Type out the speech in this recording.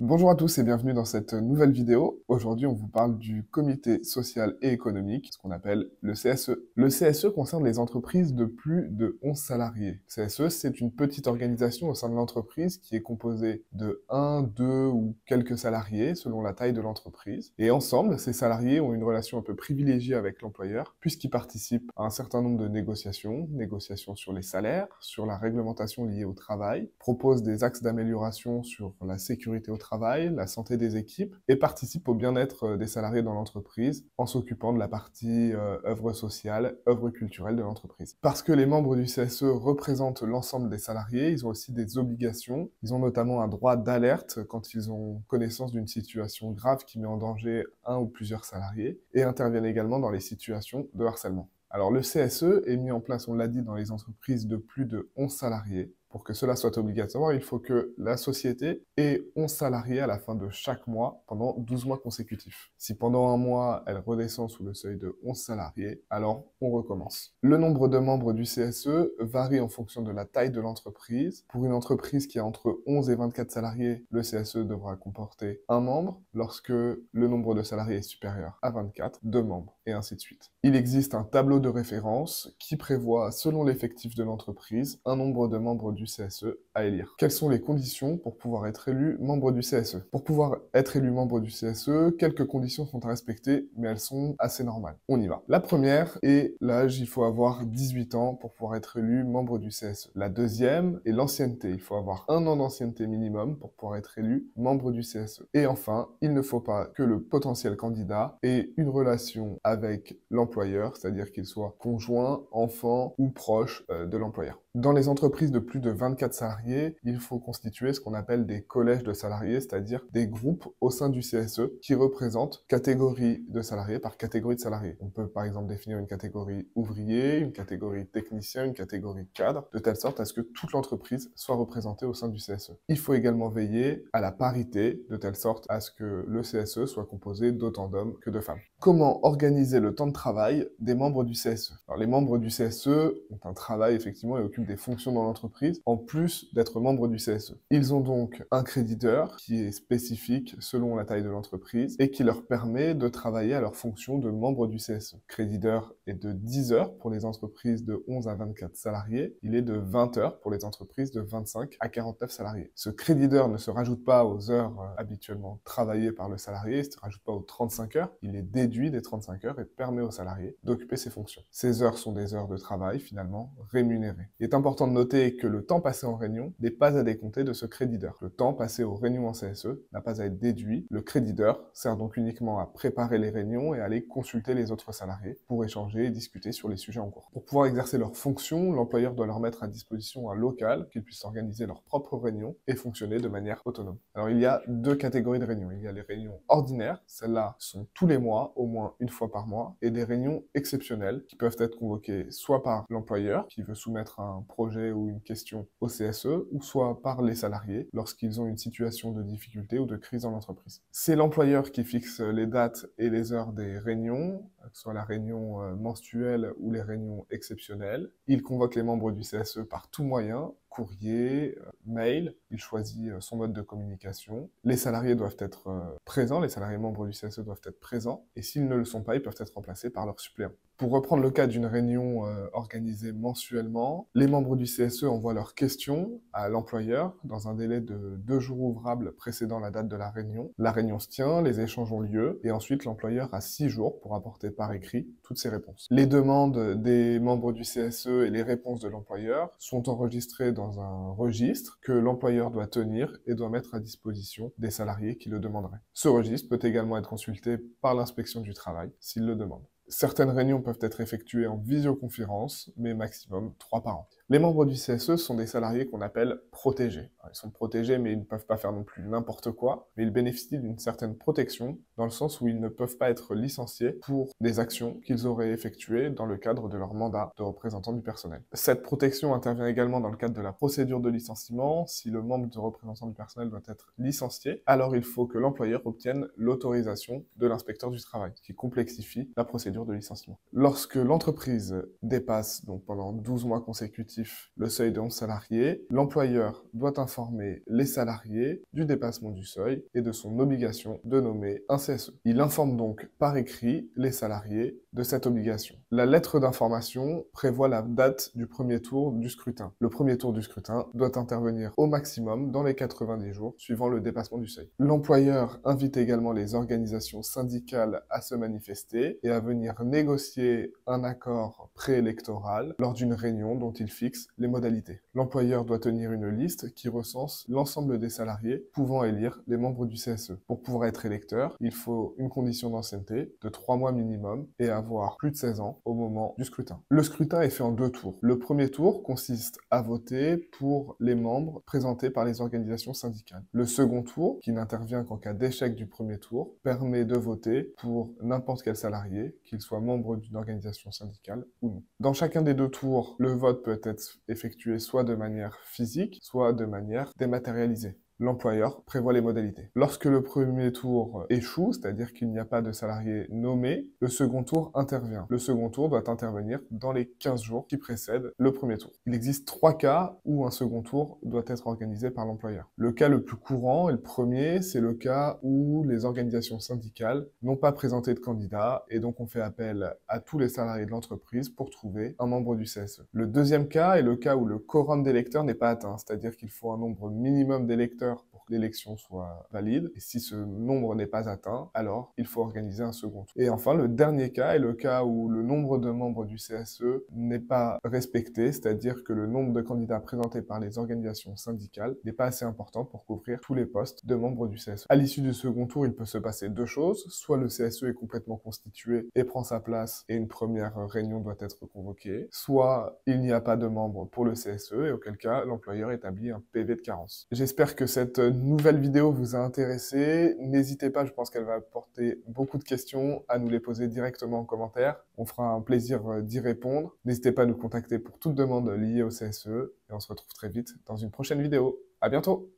Bonjour à tous et bienvenue dans cette nouvelle vidéo. Aujourd'hui, on vous parle du comité social et économique, ce qu'on appelle le CSE. Le CSE concerne les entreprises de plus de 11 salariés. Le CSE, c'est une petite organisation au sein de l'entreprise qui est composée de 1, 2 ou quelques salariés selon la taille de l'entreprise. Et ensemble, ces salariés ont une relation un peu privilégiée avec l'employeur puisqu'ils participent à un certain nombre de négociations sur les salaires, sur la réglementation liée au travail, proposent des axes d'amélioration sur la sécurité au travail, la santé des équipes, et participe au bien-être des salariés dans l'entreprise en s'occupant de la partie œuvre sociale, œuvre culturelle de l'entreprise. Parce que les membres du CSE représentent l'ensemble des salariés, ils ont aussi des obligations. Ils ont notamment un droit d'alerte quand ils ont connaissance d'une situation grave qui met en danger un ou plusieurs salariés, et interviennent également dans les situations de harcèlement. Alors le CSE est mis en place, on l'a dit, dans les entreprises de plus de 11 salariés. Pour que cela soit obligatoire, il faut que la société ait 11 salariés à la fin de chaque mois pendant 12 mois consécutifs. Si pendant un mois, elle redescend sous le seuil de 11 salariés, alors on recommence. Le nombre de membres du CSE varie en fonction de la taille de l'entreprise. Pour une entreprise qui a entre 11 et 24 salariés, le CSE devra comporter un membre. Lorsque le nombre de salariés est supérieur à 24, deux membres, et ainsi de suite. Il existe un tableau de référence qui prévoit, selon l'effectif de l'entreprise, un nombre de membres du CSE à élire. Quelles sont les conditions pour pouvoir être élu membre du CSE? Pour pouvoir être élu membre du CSE, quelques conditions sont à respecter, mais elles sont assez normales. On y va. La première est l'âge, il faut avoir 18 ans pour pouvoir être élu membre du CSE. La deuxième est l'ancienneté, il faut avoir un an d'ancienneté minimum pour pouvoir être élu membre du CSE. Et enfin, il ne faut pas que le potentiel candidat ait une relation avec l'employeur, c'est-à-dire qu'il soit conjoint, enfant ou proche de l'employeur. Dans les entreprises de plus de 24 salariés, il faut constituer ce qu'on appelle des collèges de salariés, c'est-à-dire des groupes au sein du CSE qui représentent catégories de salariés par catégorie de salariés. On peut par exemple définir une catégorie ouvrier, une catégorie technicien, une catégorie cadre, de telle sorte à ce que toute l'entreprise soit représentée au sein du CSE. Il faut également veiller à la parité, de telle sorte à ce que le CSE soit composé d'autant d'hommes que de femmes. Comment organiser le temps de travail des membres du CSE? Alors, les membres du CSE ont un travail effectivement et occupent des fonctions dans l'entreprise, en plus d'être membres du CSE. Ils ont donc un créditeur qui est spécifique selon la taille de l'entreprise et qui leur permet de travailler à leur fonction de membre du CSE. Le créditeur est de 10 heures pour les entreprises de 11 à 24 salariés. Il est de 20 heures pour les entreprises de 25 à 49 salariés. Ce créditeur ne se rajoute pas aux heures habituellement travaillées par le salarié, il ne se rajoute pas aux 35 heures, il est déduit des 35 heures et permet au salarié d'occuper ses fonctions. Ces heures sont des heures de travail finalement rémunérées. Il est important de noter que le temps passé en réunion n'est pas à décompter de ce créditeur. Le temps passé aux réunions en CSE n'a pas à être déduit. Le créditeur sert donc uniquement à préparer les réunions et à aller consulter les autres salariés pour échanger et discuter sur les sujets en cours. Pour pouvoir exercer leurs fonctions, l'employeur doit leur mettre à disposition un local qu'ils puissent organiser leurs propres réunions et fonctionner de manière autonome. Alors il y a deux catégories de réunions. Il y a les réunions ordinaires, celles-là sont tous les mois, au moins une fois par mois, et des réunions exceptionnelles qui peuvent être convoquées soit par l'employeur qui veut soumettre un projet ou une question au CSE, ou soit par les salariés lorsqu'ils ont une situation de difficulté ou de crise dans l'entreprise. C'est l'employeur qui fixe les dates et les heures des réunions, que ce soit la réunion mensuelle ou les réunions exceptionnelles. Il convoque les membres du CSE par tout moyen, courrier, mail, il choisit son mode de communication. Les salariés doivent être présents, les salariés membres du CSE doivent être présents, et s'ils ne le sont pas, ils peuvent être remplacés par leurs suppléants. Pour reprendre le cas d'une réunion organisée mensuellement, les membres du CSE envoient leurs questions à l'employeur dans un délai de 2 jours ouvrables précédant la date de la réunion. La réunion se tient, les échanges ont lieu, et ensuite l'employeur a 6 jours pour apporter par écrit toutes ces réponses. Les demandes des membres du CSE et les réponses de l'employeur sont enregistrées dans un registre que l'employeur doit tenir et doit mettre à disposition des salariés qui le demanderaient. Ce registre peut également être consulté par l'inspection du travail s'il le demande. Certaines réunions peuvent être effectuées en visioconférence, mais maximum 3 par an. Les membres du CSE sont des salariés qu'on appelle protégés. Alors, ils sont protégés, mais ils ne peuvent pas faire non plus n'importe quoi, mais ils bénéficient d'une certaine protection, dans le sens où ils ne peuvent pas être licenciés pour des actions qu'ils auraient effectuées dans le cadre de leur mandat de représentant du personnel. Cette protection intervient également dans le cadre de la procédure de licenciement. Si le membre de représentant du personnel doit être licencié, alors il faut que l'employeur obtienne l'autorisation de l'inspecteur du travail, ce qui complexifie la procédure de licenciement. Lorsque l'entreprise dépasse, donc pendant 12 mois consécutifs, objectif le seuil de 11 salariés, l'employeur doit informer les salariés du dépassement du seuil et de son obligation de nommer un CSE. Il informe donc par écrit les salariés de cette obligation. La lettre d'information prévoit la date du premier tour du scrutin. Le premier tour du scrutin doit intervenir au maximum dans les 90 jours suivant le dépassement du seuil. L'employeur invite également les organisations syndicales à se manifester et à venir négocier un accord préélectoral lors d'une réunion dont il fixe les modalités. L'employeur doit tenir une liste qui recense l'ensemble des salariés pouvant élire les membres du CSE. Pour pouvoir être électeur, il faut une condition d'ancienneté de 3 mois minimum et avoir plus de 16 ans au moment du scrutin. Le scrutin est fait en 2 tours. Le premier tour consiste à voter pour les membres présentés par les organisations syndicales. Le second tour, qui n'intervient qu'en cas d'échec du premier tour, permet de voter pour n'importe quel salarié, qu'il soit membre d'une organisation syndicale ou non. Dans chacun des 2 tours, le vote peut être effectué soit de manière physique, soit de manière dématérialisée. L'employeur prévoit les modalités. Lorsque le premier tour échoue, c'est-à-dire qu'il n'y a pas de salarié nommé, le second tour intervient. Le second tour doit intervenir dans les 15 jours qui précèdent le premier tour. Il existe 3 cas où un second tour doit être organisé par l'employeur. Le cas le plus courant et le premier, c'est le cas où les organisations syndicales n'ont pas présenté de candidat et donc on fait appel à tous les salariés de l'entreprise pour trouver un membre du CSE. Le deuxième cas est le cas où le quorum d'électeurs n'est pas atteint, c'est-à-dire qu'il faut un nombre minimum d'électeurs pour que l'élection soit valide. Et si ce nombre n'est pas atteint, alors il faut organiser un second tour. Et enfin, le dernier cas est le cas où le nombre de membres du CSE n'est pas respecté, c'est-à-dire que le nombre de candidats présentés par les organisations syndicales n'est pas assez important pour couvrir tous les postes de membres du CSE. À l'issue du second tour, il peut se passer 2 choses. Soit le CSE est complètement constitué et prend sa place et une première réunion doit être convoquée, soit il n'y a pas de membres pour le CSE et auquel cas l'employeur établit un PV de carence. J'espère que cette nouvelle vidéo vous a intéressé. N'hésitez pas, je pense qu'elle va apporter beaucoup de questions, à nous les poser directement en commentaire. On fera un plaisir d'y répondre. N'hésitez pas à nous contacter pour toute demande liée au CSE et on se retrouve très vite dans une prochaine vidéo. À bientôt!